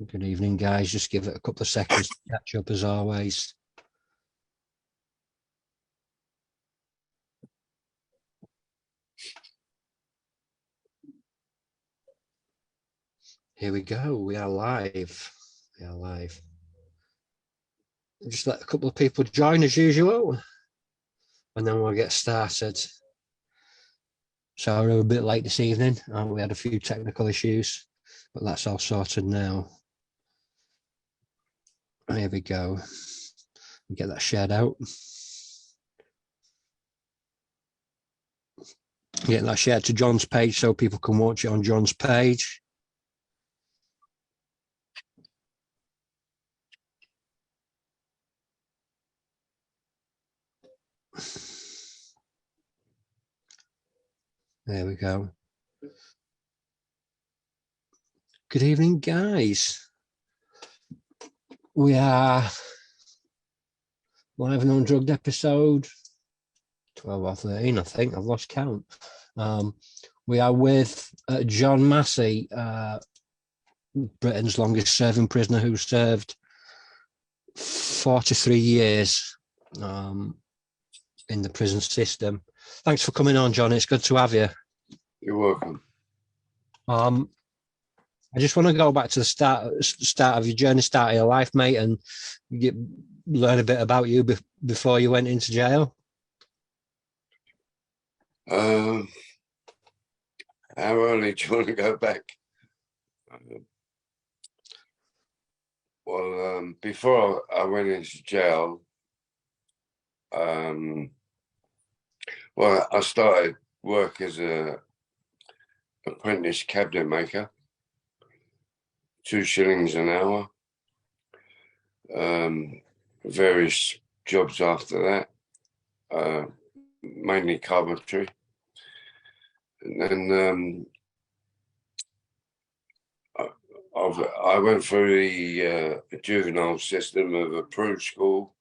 Good evening, guys. Just give it a couple of seconds to catch up as always. Here we go. We are live. We are live. Just let a couple of people join as usual, and then we'll get started. So we're a bit late this evening. We had a few technical issues, but that's all sorted now. Here we go. Get that shared out. Get that shared to John's page so people can watch it on John's page. There we go. Good evening, guys. We are live and Undrugged episode 12 or 13, I think. I've lost count. We are with John Massey, Britain's longest serving prisoner who served 43 years in the prison system. Thanks for coming on, John. It's good to have you. You're welcome. I just want to go back to the start of your journey, start of your life, mate, and learn a bit about you before you went into jail. How early do you want to go back? Before I went into jail, I started work as a apprentice cabinet maker, 2 shillings an hour. Various jobs after that, mainly carpentry. And then I went through the juvenile system of a Prue school,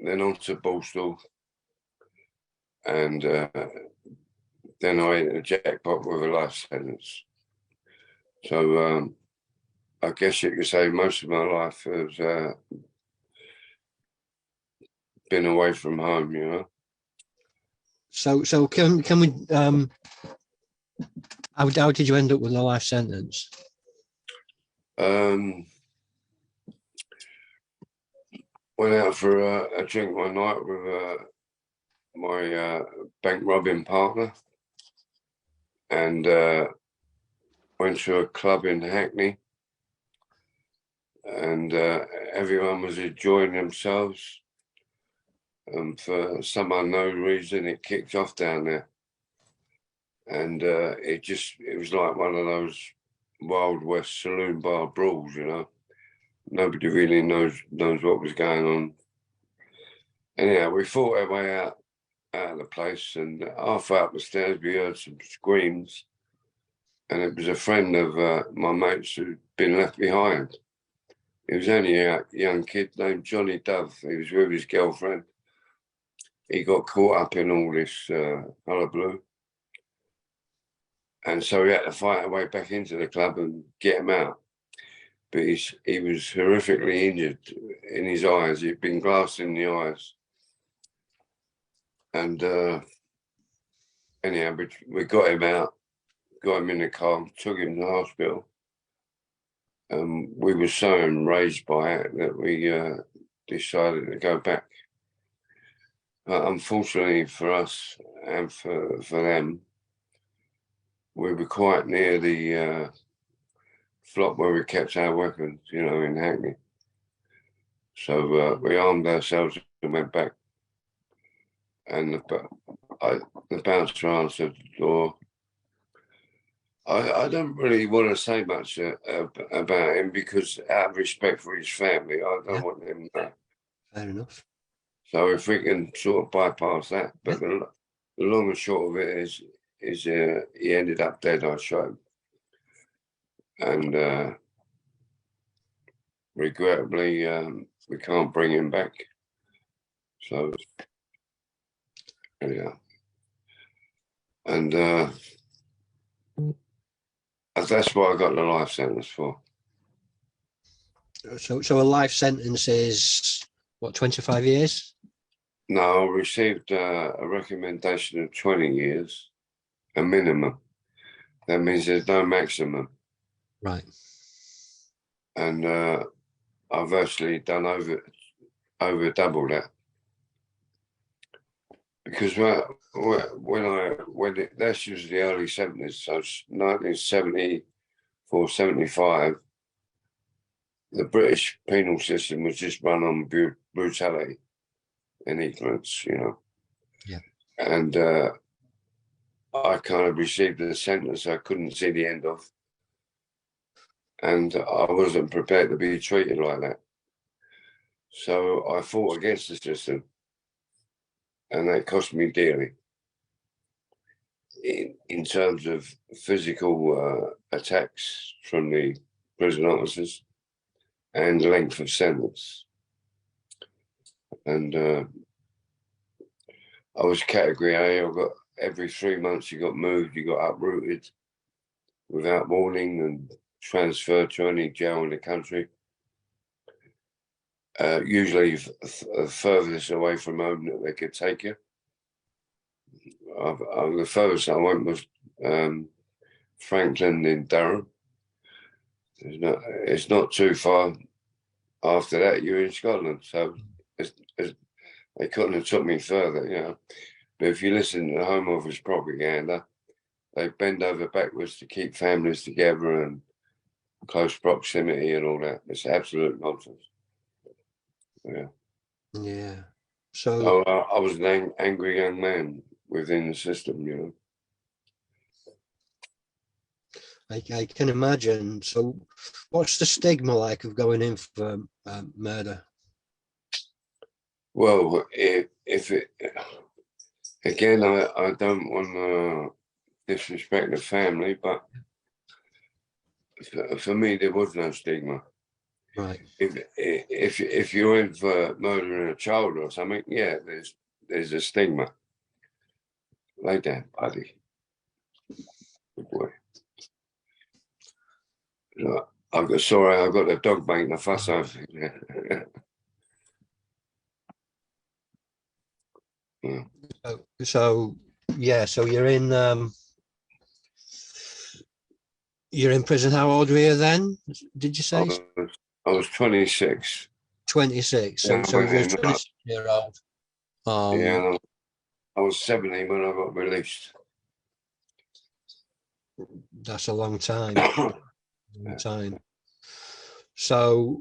then on to Borstal, and then I hit a jackpot with a life sentence. So I guess you could say most of my life has been away from home, you know. So can we? How did you end up with a life sentence? Went out for a drink one night with my bank robbing partner, and went to a club in Hackney, and everyone was enjoying themselves. For some unknown reason, it kicked off down there, and it was like one of those Wild West saloon bar brawls, you know. Nobody really knows what was going on. Anyhow, we fought our way out of the place, and halfway up the stairs we heard some screams, and it was a friend of my mates who'd been left behind. He was only a young kid named Johnny Dove. He was with his girlfriend. He got caught up in all this hullabaloo, and so we had to fight our way back into the club and get him out. But he was horrifically injured in his eyes. He'd been glassed in the eyes. And anyhow, we got him out, got him in the car, took him to the hospital. We were so enraged by it that we decided to go back. Unfortunately for us and for them, we were quite near the flop where we kept our weapons, you know, in Hackney. So we armed ourselves and went back. And the bouncer answered the door. I don't really want to say much about him because out of respect for his family, I don't want him there. Fair enough. So if we can sort of bypass that, but the long and short of it is he ended up dead. I shot him. And regrettably, we can't bring him back. So, yeah. And that's what I got the life sentence for. So a life sentence is what, 25 years? No, I received a recommendation of 20 years, a minimum. That means there's no maximum. Right. And I've actually done over double that. Because that's usually the early 70s, so it's 1974, 75, the British penal system was just run on brutality and ignorance, you know. Yeah. And I kind of received a sentence I couldn't see the end of. And I wasn't prepared to be treated like that. So I fought against the system, and that cost me dearly in terms of physical attacks from the prison officers and length of sentence. And I was category A. I got every 3 months you got moved, you got uprooted without warning and transferred to any jail in the country. Usually furthest away from home that they could take you. The furthest I went was Franklin in Durham. It's not too far. After that, you're in Scotland, so they couldn't have took me further, you know. But if you listen to the Home Office propaganda, they bend over backwards to keep families together and close proximity and all that. It's absolute nonsense. Yeah. Yeah. So I was an angry young man within the system, you know. I can imagine. So what's the stigma like of going in for murder? Well, if it again, I don't want to disrespect the family, but for me, there was no stigma. Right. If you're in for murdering a child or something, yeah, there's a stigma. Lay down, buddy. Good boy. I've got the dog making a fuss over you. Yeah. So yeah, so you're in prison. How old were you then? Did you say I was 26. 26? Yeah, So you're a 26-year-old. yeah, I was 17 when I got released. That's a long time. Long time. So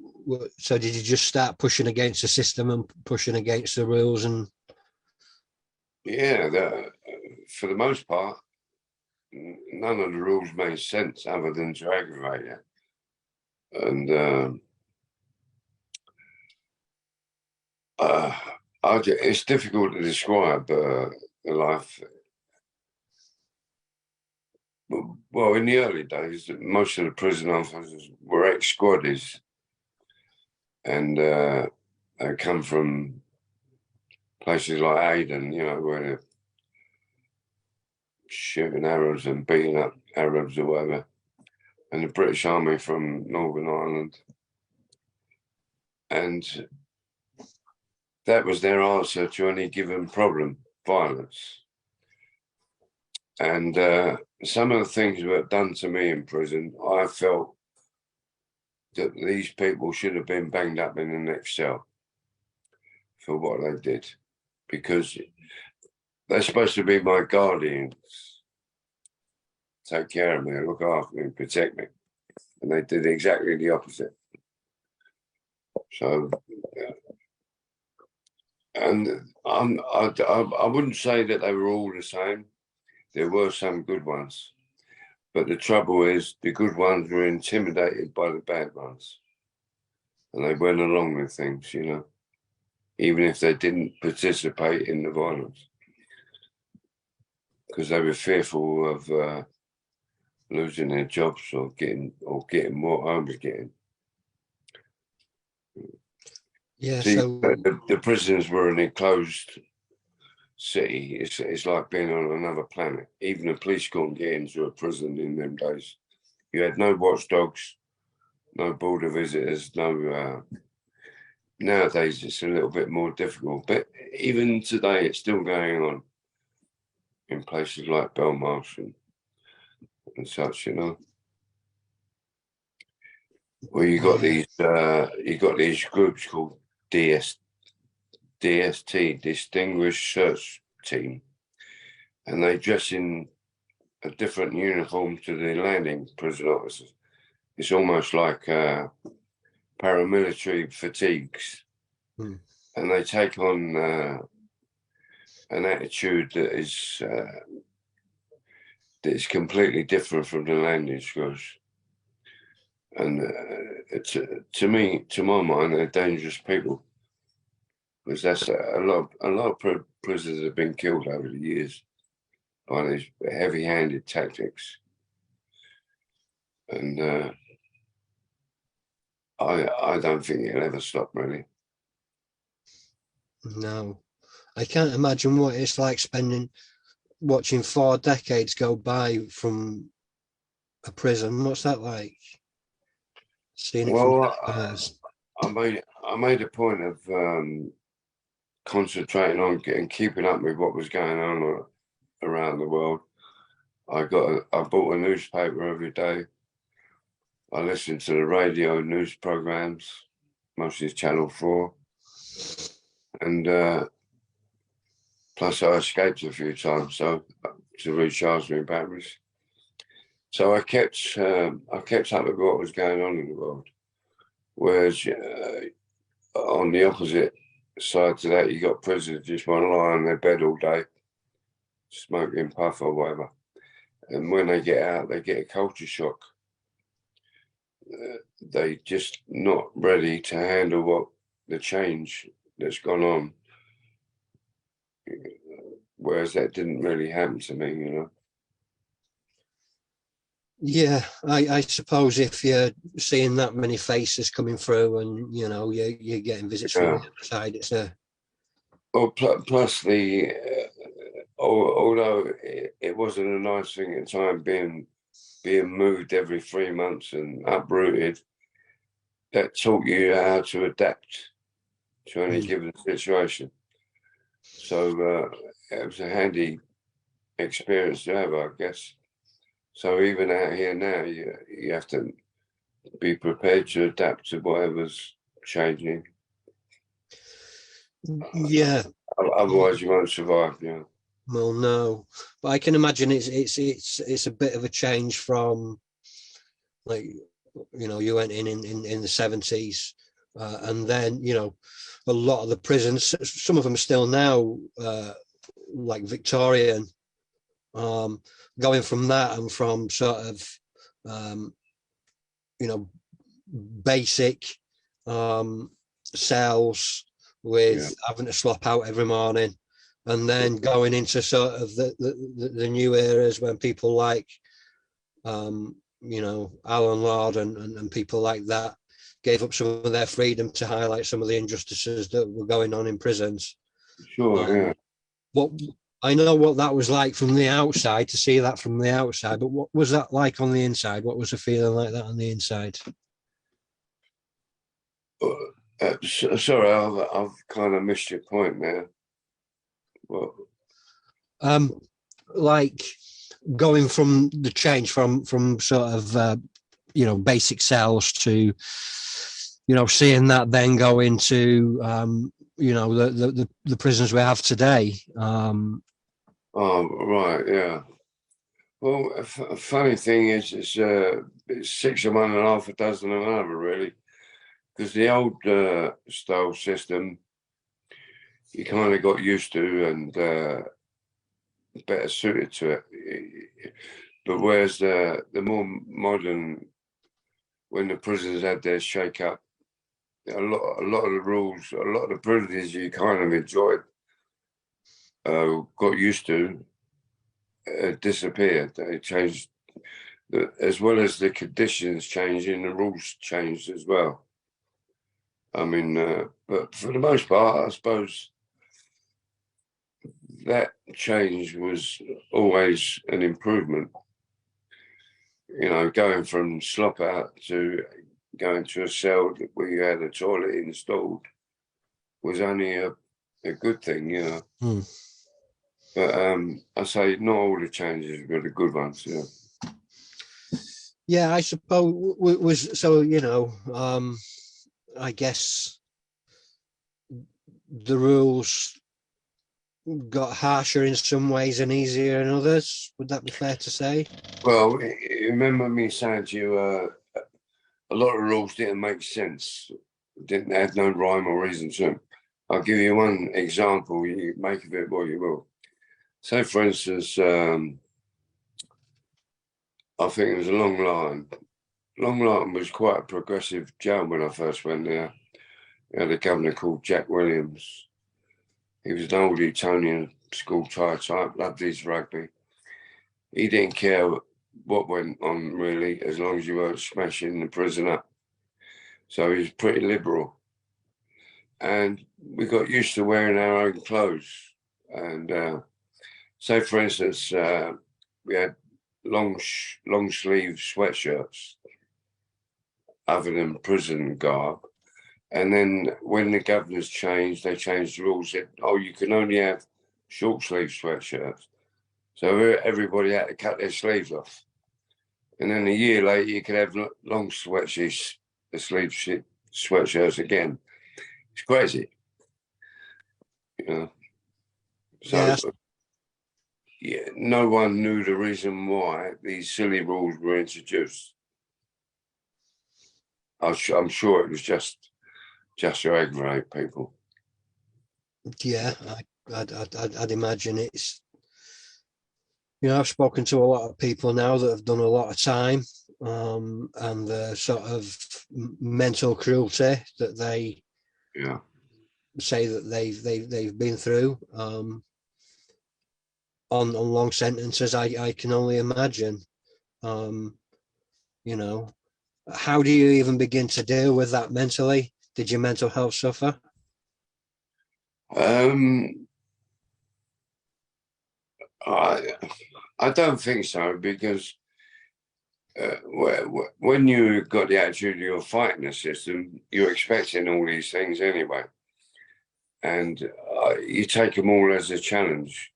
did you just start pushing against the system and pushing against the rules? And Yeah, for the most part, none of the rules made sense other than to aggravate you. And it's difficult to describe the life. Well, in the early days, most of the prison officers were ex-squaddies, and they come from places like Aden, you know, where they're shooting Arabs and beating up Arabs or whatever, and the British Army from Northern Ireland. And that was their answer to any given problem, violence. And some of the things that were done to me in prison, I felt that these people should have been banged up in the next cell for what they did, because they're supposed to be my guardians, take care of me, look after me, protect me. And they did exactly the opposite. So, yeah. And I wouldn't say that they were all the same. There were some good ones. But the trouble is, the good ones were intimidated by the bad ones. And they went along with things, you know, even if they didn't participate in the violence. Because they were fearful of losing their jobs or getting what I was getting. yeah, See, so the prisons were an enclosed city. It's like being on another planet. Even the police couldn't get into a prison in them days. You had no watchdogs, no border visitors, no. Nowadays, it's a little bit more difficult, but even today, it's still going on in places like Belmarsh and such, you know. Well, you got these groups called DST, Distinguished Search Team, and they dress in a different uniform to the landing prison officers. It's almost like paramilitary fatigues, and they take on an attitude that is completely different from the landing schools. And to me, to my mind, they're dangerous people, because that's a lot of prisoners have been killed over the years by these heavy-handed tactics, and I don't think it'll ever stop, really. No, I can't imagine what it's like watching 4 decades go by from a prison. What's that like? Seeing it from upstairs. I made a point of concentrating on keeping up with what was going on around the world. I bought a newspaper every day. I listened to the radio news programs, mostly Channel 4, and plus I escaped a few times, so to recharge my batteries. So I kept up with what was going on in the world. Whereas on the opposite side to that, you got prisoners just want to lie on their bed all day, smoking puff or whatever. And when they get out, they get a culture shock. They just not ready to handle what the change that's gone on. Whereas that didn't really happen to me, you know. Yeah, I suppose if you're seeing that many faces coming through, and you know you're getting visits from the other side, it's a. Well, plus the although it wasn't a nice thing at the time, being moved every 3 months and uprooted, that taught you how to adapt to any given situation. So it was a handy experience to have, I guess. So even out here now, you have to be prepared to adapt to whatever's changing. Yeah. Otherwise, you won't survive. Yeah. Well, no, but I can imagine it's a bit of a change from, like, you know, you went in the 70s, and then, you know, a lot of the prisons, some of them still now, like Victorian, going from that and from sort of, you know, basic cells with having to slop out every morning, and then going into sort of the new eras when people like, you know, Alan Lord and people like that gave up some of their freedom to highlight some of the injustices that were going on in prisons. Sure, yeah. What I know what that was like from the outside, to see that from the outside, but what was that like on the inside? What was the feeling like that on the inside? Sorry, I've kind of missed your point there. Well, like going from the change from sort of you know, basic cells to, you know, seeing that then go into you know, the prisons we have today. Oh, right, yeah. Well, a funny thing is, it's 6 of one and half a dozen of another, really, because the old style system you kind of got used to and better suited to it. But whereas the more modern, when the prisons had their shake up, a lot of the rules, a lot of the privileges you kind of enjoyed, got used to, disappeared. They changed, as well as the conditions changing, the rules changed as well. I mean, but for the most part, I suppose that change was always an improvement. You know, going from slop out to going to a cell where you had a toilet installed was only a good thing, you know. Hmm. But I say not all the changes were the good ones, you know. Yeah, I suppose was so. I guess the rules got harsher in some ways and easier in others. Would that be fair to say? Well, remember me saying to you, a lot of rules didn't make sense, didn't have no rhyme or reason to them. I'll give you one example. You make of it what you will. Say, for instance, I think it was a Long Line. Long Line was quite a progressive jail when I first went there. We had a governor called Jack Williams. He was an old Etonian school type, loved his rugby. He didn't care what went on really, as long as you weren't smashing the prison up. So he was pretty liberal. And we got used to wearing our own clothes. And say, for instance, we had long sleeve sweatshirts other than prison garb. And then when the governors changed, they changed the rules. Said, oh, you can only have short sleeve sweatshirts. So everybody had to cut their sleeves off. And then a year later, you could have long sweatshirts again. It's crazy, you know. So yeah, no one knew the reason why these silly rules were introduced. I'm sure it was just to aggravate people. Yeah, I'd imagine it's. I've spoken to a lot of people now that have done a lot of time, and the sort of mental cruelty that they say that they've been through on long sentences. I can only imagine. How do you even begin to deal with that mentally? Did your mental health suffer? I don't think so, because when you got the attitude you're fighting the system, you're expecting all these things anyway, and you take them all as a challenge.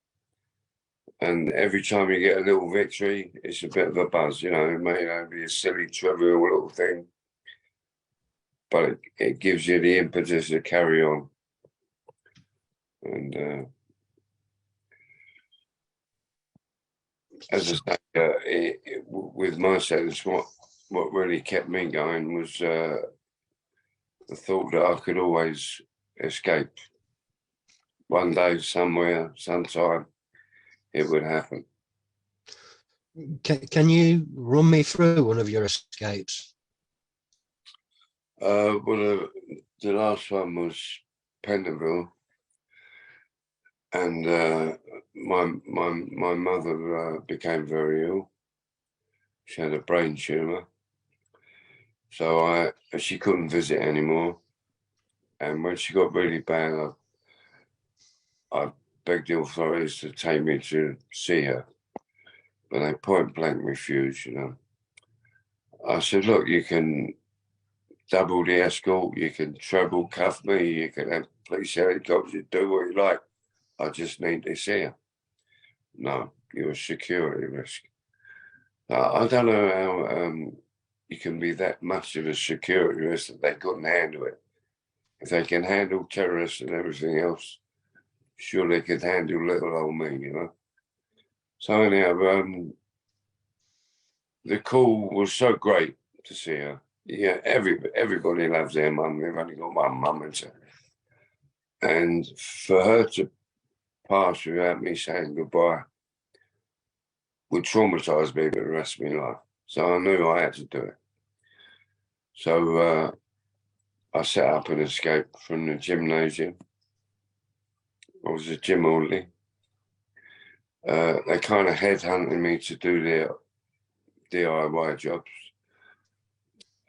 And every time you get a little victory, it's a bit of a buzz, you know. It may not be a silly, trivial little thing, but it gives you the impetus to carry on. And as I say, with my sentence, what really kept me going was the thought that I could always escape. One day, somewhere, sometime, it would happen. Can you run me through one of your escapes? Well, the last one was Pentonville, and my mother became very ill. She had a brain tumor, so she couldn't visit anymore. And when she got really bad, I begged the authorities to take me to see her, but they point blank refused. You know, I said, "Look, you can double the escort, you can treble cuff me, you can have police helicopters, do what you like. I just need to see her." No, you're a security risk. I don't know how you can be that much of a security risk that they couldn't handle it. If they can handle terrorists and everything else, sure they could handle little old me, you know. So anyhow, the call was so great to see her. Yeah, everybody loves their mum. They've only got one mum, and for her to pass without me saying goodbye would traumatise me for the rest of my life. So I knew I had to do it. So I set up an escape from the gymnasium. I was a gym orderly. They kind of headhunted me to do their DIY jobs.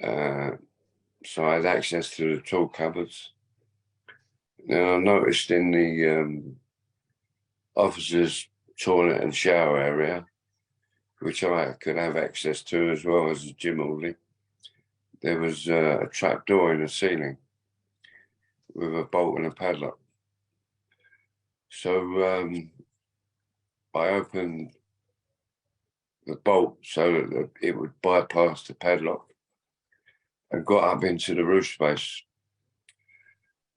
So I had access to the tool cupboards. Now I noticed in the officers' toilet and shower area, which I could have access to as well as a gym orderly, there was a trap door in the ceiling with a bolt and a padlock. So I opened the bolt so that it would bypass the padlock, and got up into the roof space.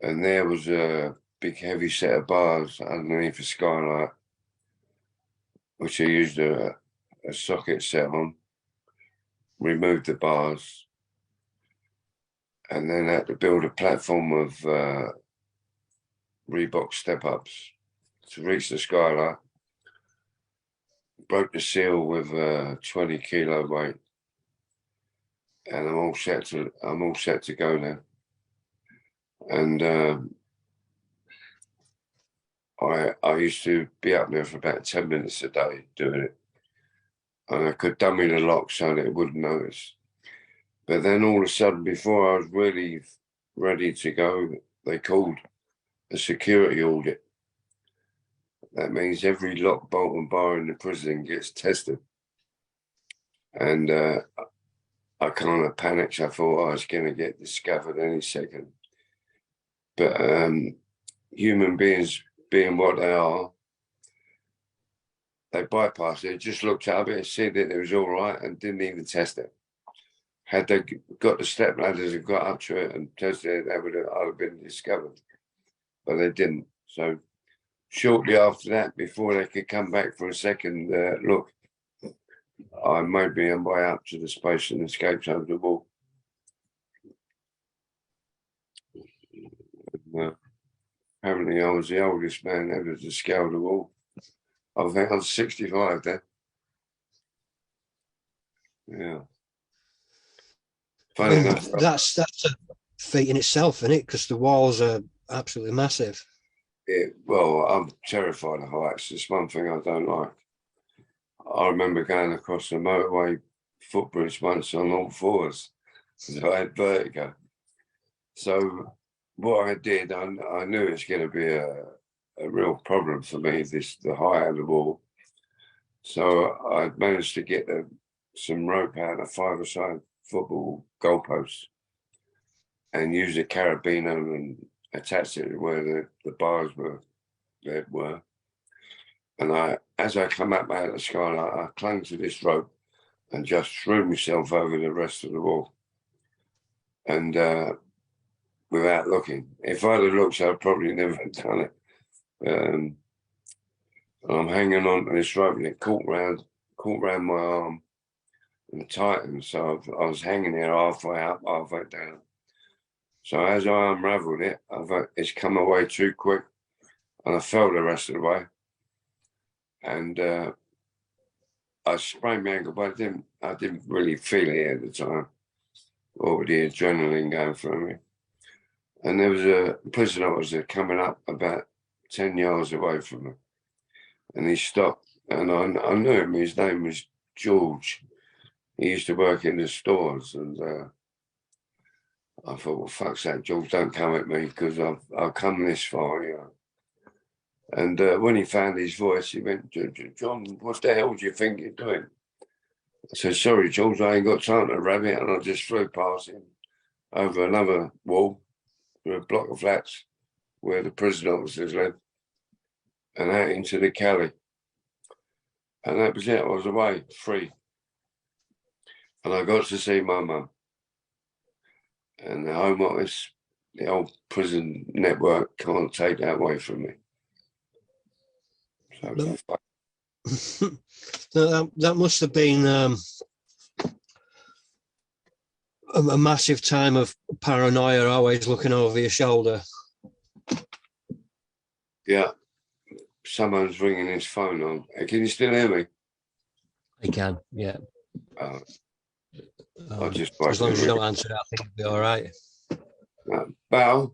And there was a big heavy set of bars underneath the skylight, which I used a socket set on, removed the bars, and then had to build a platform of Reebok step-ups to reach the skylight. Broke the seal with a 20-kilo weight, and I'm all set to go now. And I used to be up there for about 10 minutes a day doing it, and I could dummy the lock so that it wouldn't notice. But then all of a sudden, before I was really ready to go, they called a security audit. That means every lock, bolt and bar in the prison gets tested. And I kind of panicked. I thought I was going to get discovered any second. But human beings, being what they are, they bypassed it, just looked at it, said that it was all right, and didn't even test it. Had they got the step ladders and got up to it and tested it, I'd have been discovered. But they didn't. So shortly after that, before they could come back for a second look, I made my way up to the space and escaped over the wall. Apparently, I was the oldest man ever to scale the wall. I think I was 65 then. Yeah. Funny enough, that's a feat in itself, isn't it? Because the walls are absolutely massive. Well, I'm terrified of heights. It's one thing I don't like. I remember going across the motorway footbridge once on all fours because I had vertigo. So what I did, I knew it was going to be a real problem for me, the height of the wall. So I managed to get some rope out of 5-a-side football goalposts and use a carabiner and attach it where the bars were. And as I come up out of the skylight, I clung to this rope and just threw myself over the rest of the wall. And without looking, if I'd have looked, I'd probably never have done it. I'm hanging on to this rope, and it caught round my arm and tightened. So I was hanging there halfway up, halfway down. So as I unravelled it, it's come away too quick, and I fell the rest of the way. And I sprained my ankle, but I didn't really feel it at the time, or with the adrenaline going through me. And there was a prison officer coming up about 10 yards away from me, and he stopped, and I knew him. His name was George. He used to work in the stores, and I thought, well, fuck's sake, George, don't come at me, because I've come this far, you know. And when he found his voice, he went, John, what the hell do you think you're doing? I said, sorry, George, I ain't got time to rabbit. And I just flew past him over another wall through a block of flats where the prison officers lived, and out into the Cali. And that was it. I was away, free. And I got to see my mum. And the Home Office, the old prison network, can't take that away from me. So that must have been a massive time of paranoia, always looking over your shoulder. Yeah, someone's ringing his phone on. Can you still hear me? I can, yeah. I just as long as you don't answer that, I think it'll be all right. Val?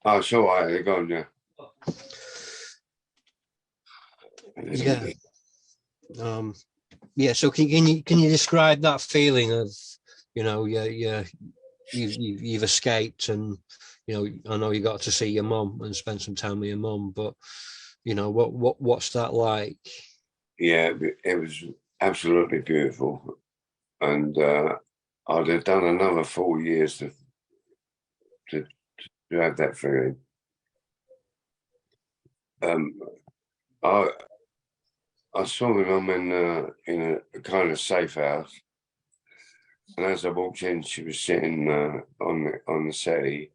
Oh, it's all right. They're gone, yeah. Yeah. Yeah. So can you describe that feeling of, you know, you've escaped, and you know, I know you got to see your mum and spend some time with your mum, but you know, what's that like? Yeah, it was absolutely beautiful. and I'd have done another 4 years to have that feeling. I saw my mum in a kind of safe house, and as I walked in, she was sitting on the settee,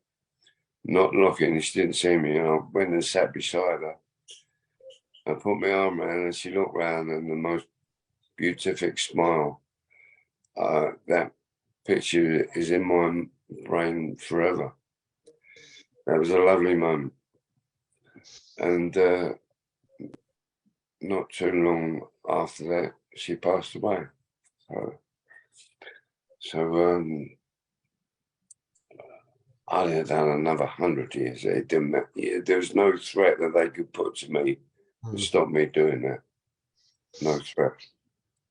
not looking. She didn't see me. I went and sat beside her. I put my arm around, and she looked round, and the most beatific smile. That picture is in my brain forever. That was a lovely moment, and not too long after that, she passed away. So I'd have done another 100 years. It didn't matter. There was no threat that they could put to me to stop me doing that. No threat.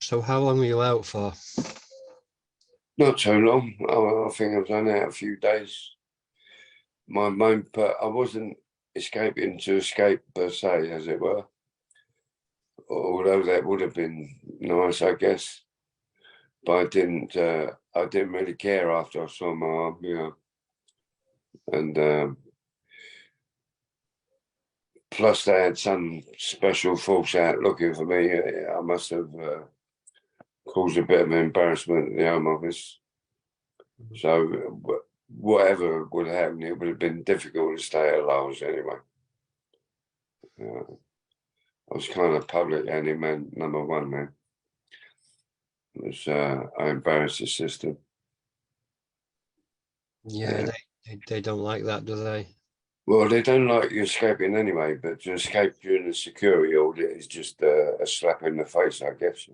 So how long were you out for? Not too long. I think I was only out a few days. But I wasn't escaping to escape per se, as it were. Although that would have been nice, I guess. But I didn't really care after I saw my arm, you know. And plus they had some special force out looking for me. I must have caused a bit of embarrassment at the Home Office. So whatever would happen, it would have been difficult to stay at Lowell's anyway. I was kind of public enemy man number one then. It was I embarrassed the system. Yeah, they don't like that, do they? Well, they don't like you escaping anyway, but to escape during a security audit is just a slap in the face, I guess.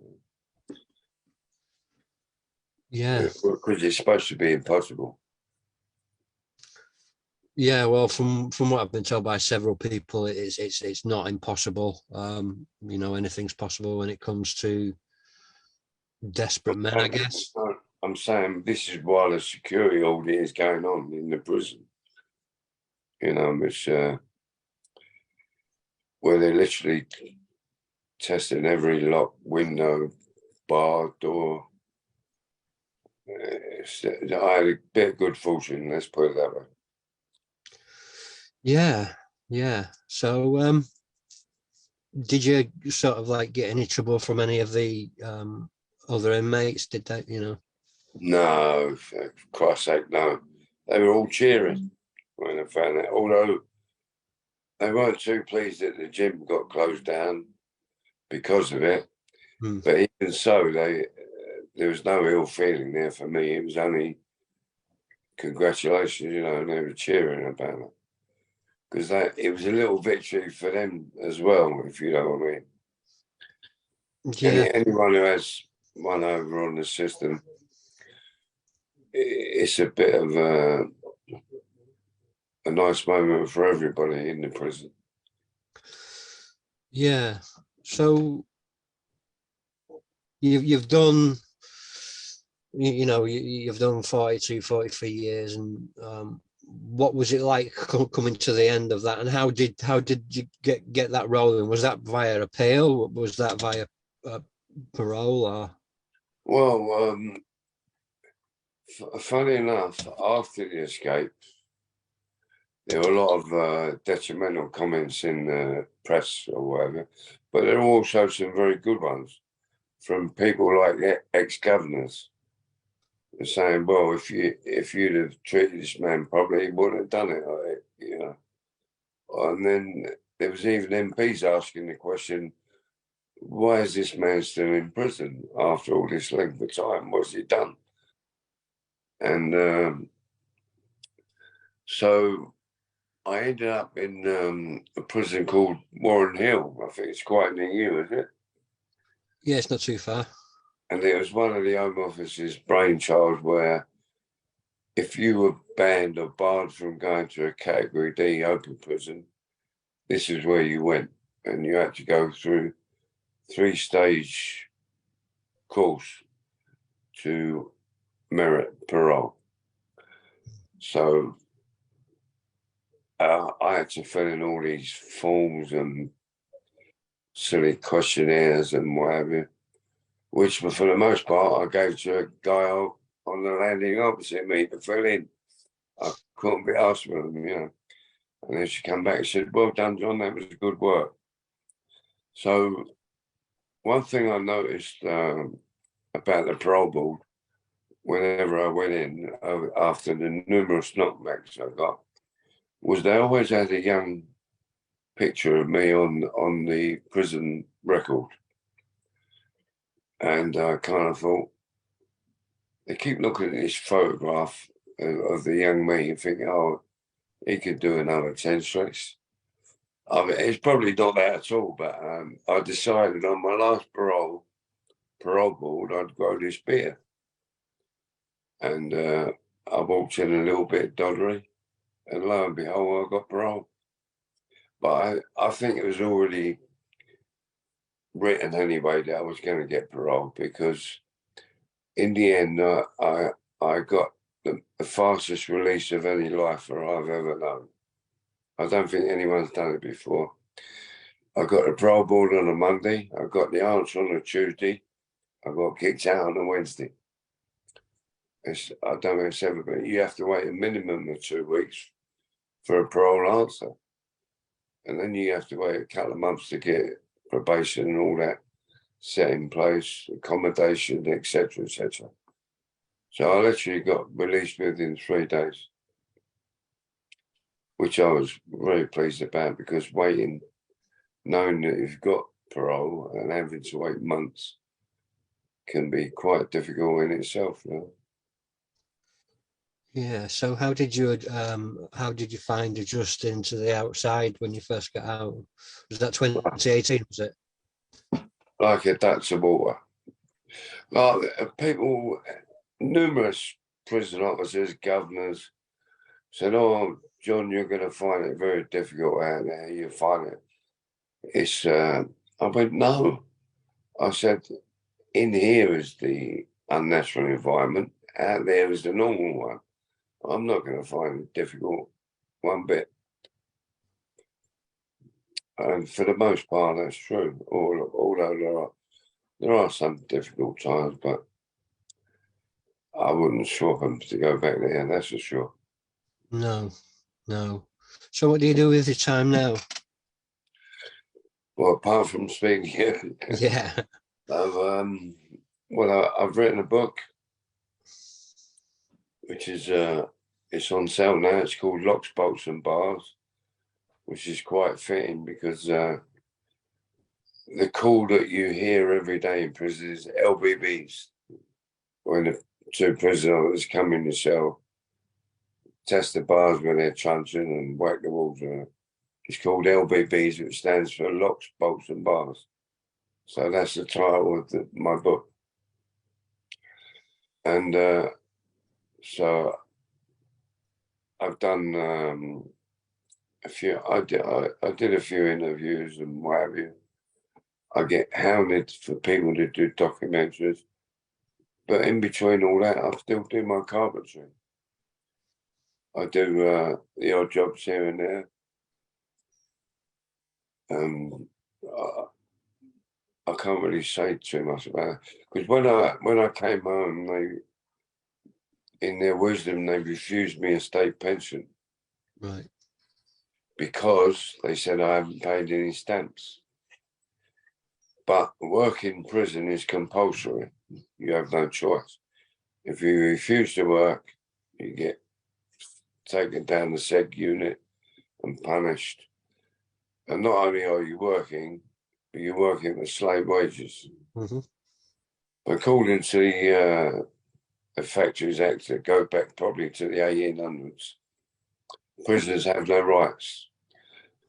Yeah. Because it's supposed to be impossible. Yeah, well, from what I've been told by several people, it's not impossible. You know, anything's possible when it comes to desperate men, I guess. I'm saying this is while a security audit is going on in the prison. You know, it's where they're literally testing every lock, window, bar, door. I had a bit of good fortune, let's put it that way. Yeah. So, did you sort of like get any trouble from any of the other inmates? Did they, you know? No, for Christ's sake, no. They were all cheering when I found that. Although they weren't too pleased that the gym got closed down because of it. But even so, there was no ill feeling there for me. It was only congratulations, you know, and they were cheering about it. Because it was a little victory for them as well, if you know what I mean. Yeah. Anyone who has one over on the system, it's a bit of a nice moment for everybody in the prison. Yeah. So you've done, you know, you've done 42, 43 years, and what was it like coming to the end of that, and how did you get that rolling? Was that via appeal? Was that via parole? Or? Well, funny enough, after the escape, there were a lot of detrimental comments in the press or whatever, but there were also some very good ones from people like ex-governors saying, well, if you'd have treated this man properly, he wouldn't have done it, you know. And then there was even MPs asking the question, why is this man still in prison after all this length of time? What's he done? And so I ended up in a prison called Warren Hill. I think it's quite near you, is it? Yeah, it's not too far. And it was one of the Home Office's brainchild where if you were banned or barred from going to a Category D open prison, this is where you went. And you had to go through 3-stage course to merit parole. So I had to fill in all these forms and silly questionnaires and whatever, which for the most part I gave to a guy on the landing opposite me to fill in. I couldn't be asked for them, you know. And then she came back and said, "Well done, John, that was good work." So one thing I noticed about the parole board, whenever I went in after the numerous knockbacks I got, was they always had a young picture of me on the prison record. And I kind of thought, they keep looking at this photograph of the young me and thinking, oh, he could do another 10 stretch. I mean, it's probably not that at all, but I decided on my last parole board, I'd grow this beard. And I walked in a little bit doddery, and lo and behold, I got parole. But I think it was already written anyway that I was going to get parole, because in the end, I got the fastest release of any lifer I've ever known. I don't think anyone's done it before. I got the parole board on a Monday. I got the answer on a Tuesday. I got kicked out on a Wednesday. I don't know if it's ever been. You have to wait a minimum of 2 weeks for a parole answer. And then you have to wait a couple of months to get probation and all that set in place, accommodation, etc., etc. So I literally got released within 3 days, which I was very pleased about, because waiting, knowing that you've got parole and having to wait months can be quite difficult in itself, you know? Yeah. So how did you find adjusting to the outside when you first got out? Was that 2018? Was it? Like a duck to water. Like people, numerous prison officers, governors said, "Oh, John, you're going to find it very difficult out there. You find it." It's. I went, "No." I said, "In here is the unnatural environment. Out there is the normal one. I'm not going to find it difficult one bit." And for the most part, that's true. Although there are some difficult times, but I wouldn't swap them to go back there, that's for sure. No, no. So what do you do with your time now? Well, apart from speaking here, Yeah. I've written a book, which is it's on sale now. It's called Locks, Bolts and Bars, which is quite fitting, because the call that you hear every day in prison is LBBs. When the 2 prison officers come in the cell, test the bars when they're truncheon and whack the walls on it. It's called LBBs, which stands for Locks, Bolts and Bars. So that's the title of my book. And so I've done a few. I did a few interviews and what have you. I get hounded for people to do documentaries, but in between all that, I still do my carpentry. I do the odd jobs here and there. I can't really say too much about it, because when I came home, in their wisdom, they refused me a state pension. Right. Because they said I haven't paid any stamps. But work in prison is compulsory. You have no choice. If you refuse to work, you get taken down the seg unit and punished. And not only are you working, but you're working for slave wages. Mm-hmm. According to the Factories Act that go back probably to the 1800s, prisoners have no rights.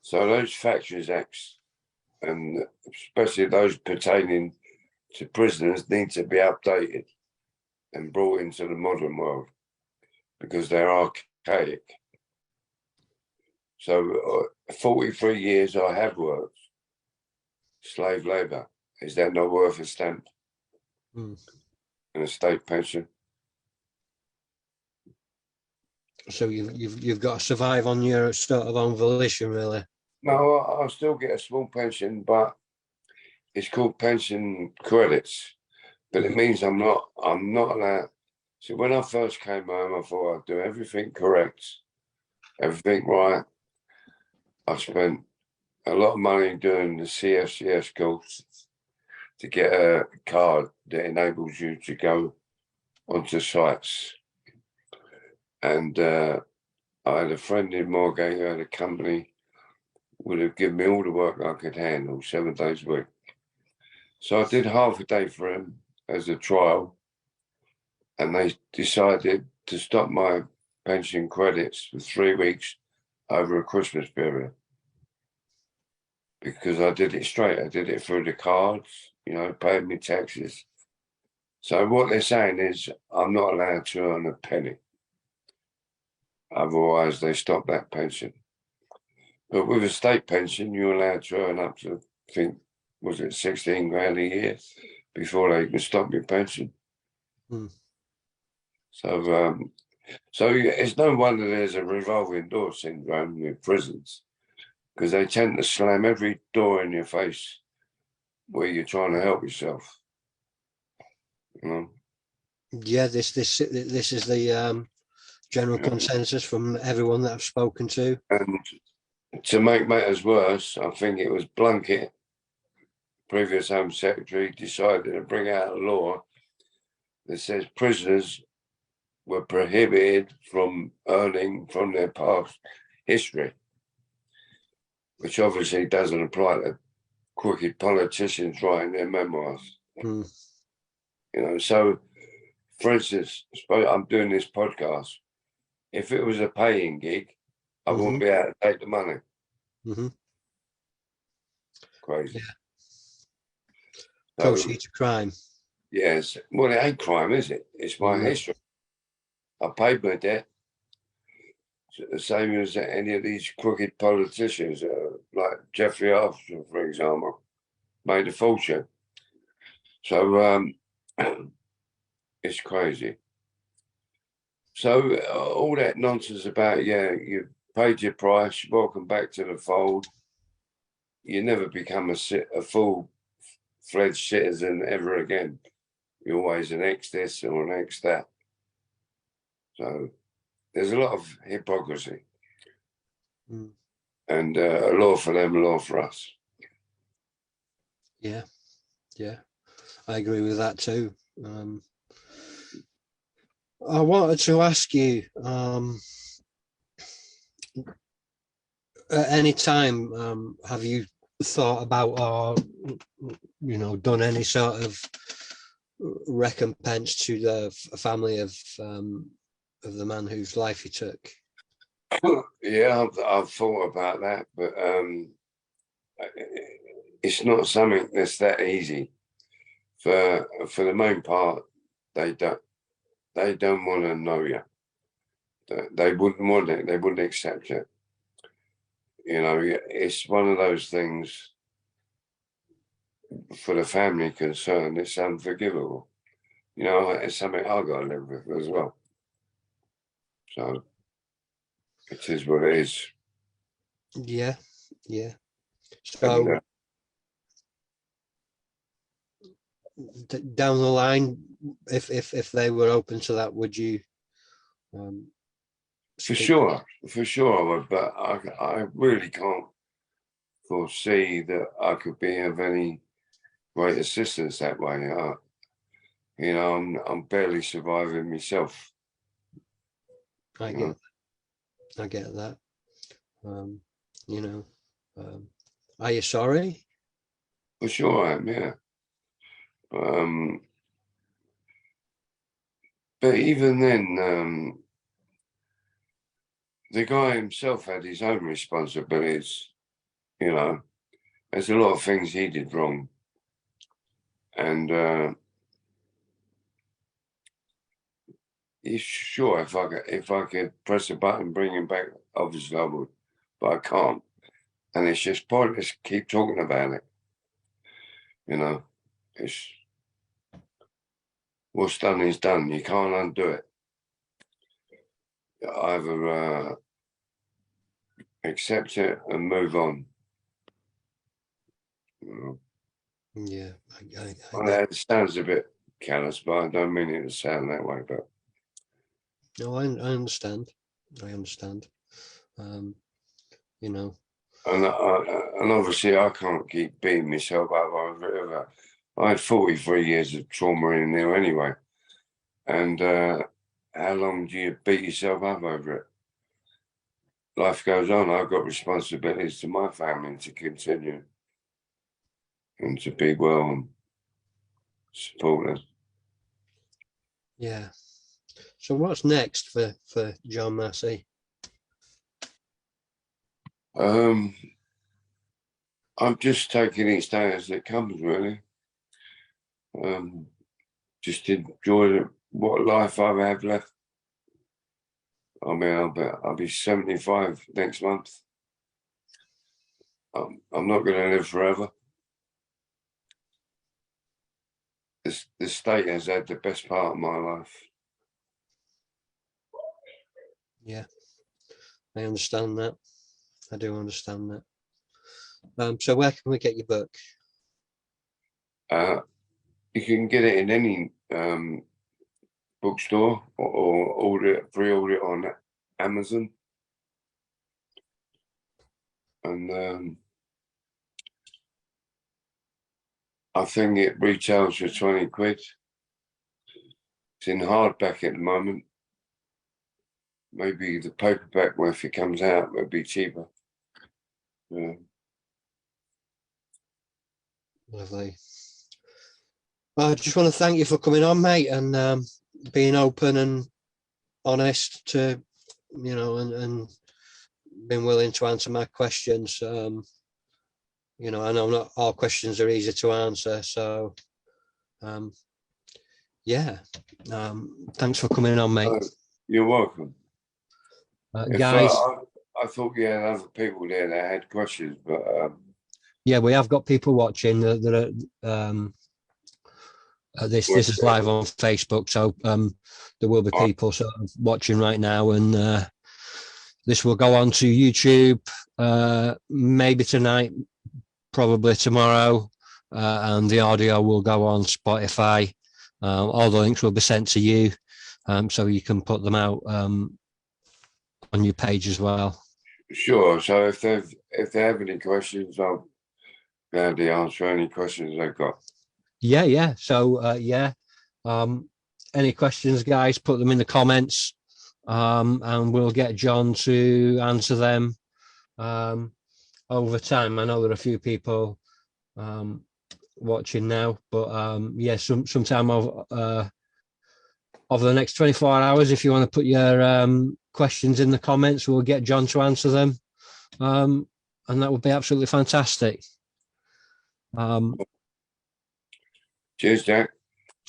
So those Factories Acts, and especially those pertaining to prisoners, need to be updated and brought into the modern world, because they're archaic. So 43 years I have worked slave labour. Is that not worth a stamp and a state pension? So you've got to survive on your sort of own volition, really. No, I'll still get a small pension, but it's called pension credits. but it means I'm not allowed. So when I first came home, I thought I'd do everything correct, everything right. I spent a lot of money doing the CFCS course to get a card that enables you to go onto sites. And I had a friend in Margate who had a company, would have given me all the work I could handle 7 days a week. So I did half a day for him as a trial, and they decided to stop my pension credits for 3 weeks over a Christmas period, because I did it straight. I did it through the cards, paid me taxes. So what they're saying is I'm not allowed to earn a penny. Otherwise, they stop that pension. But with a state pension, you're allowed to earn up to, I think, was it 16 grand a year before they can stop your pension. So it's no wonder there's a revolving door syndrome with prisons, because they tend to slam every door in your face where you're trying to help yourself. Yeah, this is the general consensus from everyone that I've spoken to. And to make matters worse, I think it was Blunkett, previous Home Secretary, decided to bring out a law that says prisoners were prohibited from earning from their past history, which obviously doesn't apply to crooked politicians writing their memoirs. So, for instance, I'm doing this podcast. If it was a paying gig, I wouldn't be able to take the money. Crazy. Proceeds of crime. Yes. Well, it ain't crime, is it? It's my history. I paid my debt. The same as any of these crooked politicians, like Jeffrey Arthur, for example, made a fortune. So it's crazy. So all that nonsense about, you paid your price, welcome back to the fold. You never become a full-fledged citizen ever again. You're always an ex this or an ex that. So there's a lot of hypocrisy. And a law for them, a law for us. Yeah, I agree with that too. I wanted to ask you, at any time, have you thought about or done any sort of recompense to the family of the man whose life he took? Yeah, I've thought about that, but it's not something that's that easy. For the main part, they don't want to know you. They wouldn't want it. They wouldn't accept it. It's one of those things. For the family concerned, it's unforgivable. It's something I've got to live with as well. So it is what it is. Yeah. So down the line, if they were open to that, would you? For sure I would, but I really can't foresee that I could be of any great assistance that way. I'm barely surviving myself. I get that. Are you sorry? For sure I am, yeah. But even then, the guy himself had his own responsibilities. There's a lot of things he did wrong, and sure, if I could press a button, bring him back, obviously I would, but I can't, and it's just pointless to keep talking about it. It's what's done is done. You can't undo it. Either accept it and move on. Yeah, It sounds a bit callous, but I don't mean it to sound that way. But No, I understand. I understand. You know. and obviously I can't keep beating myself up over it. I had 43 years of trauma in there anyway, and how long do you beat yourself up over it? Life goes on. I've got responsibilities to my family to continue and to be well and support them. Yeah. So what's next for John Massey? I'm just taking each day as it comes, really. Just enjoy what life I have left. I mean, I'll be 75 next month. I'm not going to live forever. The state has had the best part of my life. Yeah, I understand that. I do understand that. So where can we get your book? You can get it in any bookstore or pre-order it on Amazon. And I think it retails for 20 quid. It's in hardback at the moment. Maybe the paperback, if it comes out, will be cheaper. Yeah. Lovely. I just want to thank you for coming on, mate, and being open and honest to, you know, and being willing to answer my questions. You know, I know not all questions are easy to answer, so yeah. Thanks for coming on, mate. You're welcome. Guys, I thought you had other people there that had questions, but yeah, we have got people watching that are this is live on Facebook, so there will be people sort of watching right now, and this will go on to YouTube maybe tonight, probably tomorrow, and the audio will go on Spotify. All the links will be sent to you, so you can put them out on your page as well. Sure. So if they have any questions, I'll gladly answer any questions they've got. Yeah. So yeah, any questions, guys, put them in the comments, and we'll get John to answer them over time. I know there are a few people watching now, but yeah, sometime over the next 24 hours, if you want to put your questions in the comments, we'll get John to answer them, and that would be absolutely fantastic. Cheers, Jack.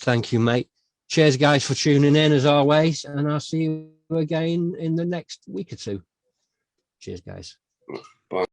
Thank you, mate. Cheers, guys, for tuning in as always, and I'll see you again in the next week or two. Cheers, guys. Bye.